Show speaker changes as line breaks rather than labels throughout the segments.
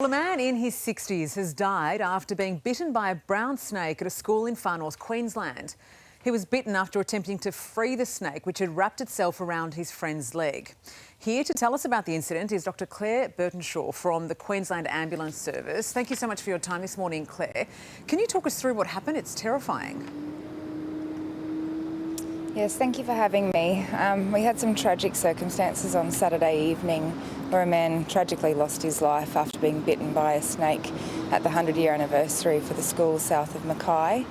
Well, a man in his 60s has died after being bitten by a brown snake at a school in Far North Queensland. He was bitten after attempting to free the snake, which had wrapped itself around his friend's leg. Here to tell us about the incident is Dr Claire Burtonshaw from the Queensland Ambulance Service. Thank you so much for your time this morning, Claire. Can you talk us through what happened? It's terrifying.
Yes, thank you for having me. We had some tragic circumstances on Saturday evening where a man tragically lost his life after being bitten by a snake at the 100-year anniversary for the school south of Mackay.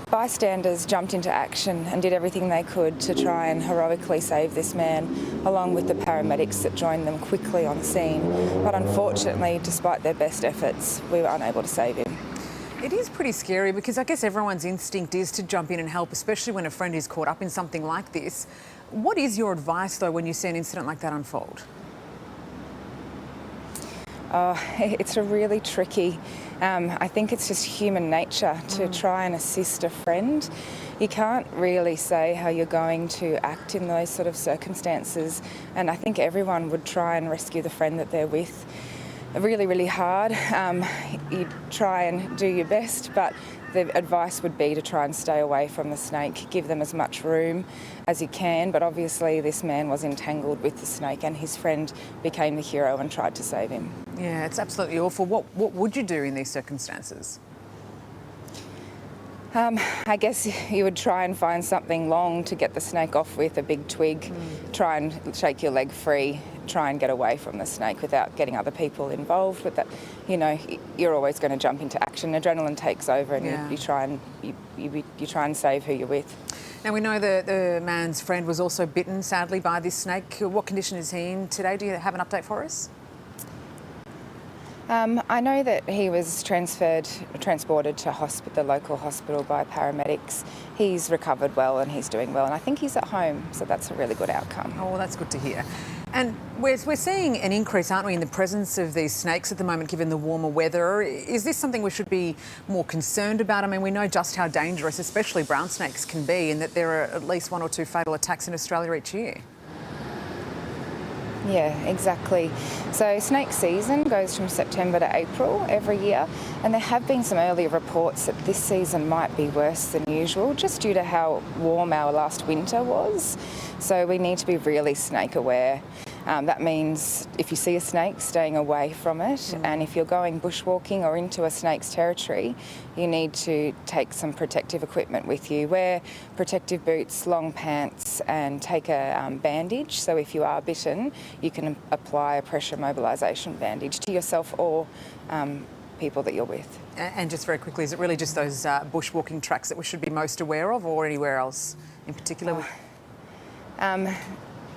Bystanders jumped into action and did everything they could to try and heroically save this man, along with the paramedics that joined them quickly on scene. But unfortunately, despite their best efforts, we were unable to save him.
It is pretty scary because I guess everyone's instinct is to jump in and help, especially when a friend is caught up in something like this. What is your advice, though, when you see an incident like that unfold?
It's a really tricky, I think it's just human nature to try and assist a friend. You can't really say how you're going to act in those sort of circumstances, and I think everyone would try and rescue the friend that they're with. Really, really hard. You try and do your best, but the advice would be to try and stay away from the snake, give them as much room as you can, but obviously this man was entangled with the snake and his friend became the hero and tried to save him.
Yeah, it's absolutely awful. What would you do in these circumstances?
I guess you would try and find something long to get the snake off with, a big twig, try and shake your leg free, try and get away from the snake without getting other people involved. But that, you know, you're always going to jump into action. Adrenaline takes over, and you try and save who you're with.
Now we know the man's friend was also bitten, sadly, by this snake. What condition is he in today? Do you have an update for us?
I know that he was transported to the local hospital by paramedics. He's recovered well and he's doing well, and I think he's at home, so that's a really good outcome.
Oh, well, that's good to hear. And we're seeing an increase, aren't we, in the presence of these snakes at the moment, given the warmer weather. Is this something we should be more concerned about? I mean, we know just how dangerous, especially brown snakes, can be, and that there are at least 1 or 2 fatal attacks in Australia each year.
Yeah, exactly. So snake season goes from September to April every year, and there have been some earlier reports that this season might be worse than usual just due to how warm our last winter was. So we need to be really snake aware. That means if you see a snake, staying away from it, and if you're going bushwalking or into a snake's territory, you need to take some protective equipment with you. Wear protective boots, long pants, and take a bandage. So if you are bitten, you can apply a pressure mobilisation bandage to yourself or people that you're with.
And just very quickly, is it really just those bushwalking tracks that we should be most aware of, or anywhere else in particular?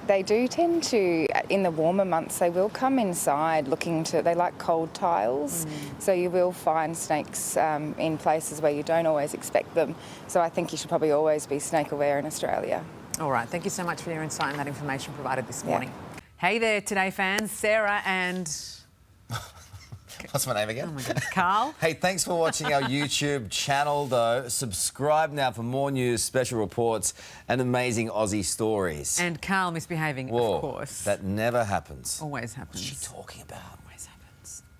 They do tend to, in the warmer months, they will come inside they like cold tiles. So you will find snakes in places where you don't always expect them. So I think you should probably always be snake aware in Australia.
All right, thank you so much for your insight and that information provided this morning. Hey there, Today fans, Sarah and...
What's my name again?
Oh my goodness, Carl.
Hey, thanks for watching our YouTube channel, though. Subscribe now for more news, special reports and amazing Aussie stories.
And Carl misbehaving,
Whoa,
of course.
that never happens.
Always happens.
What's she talking about?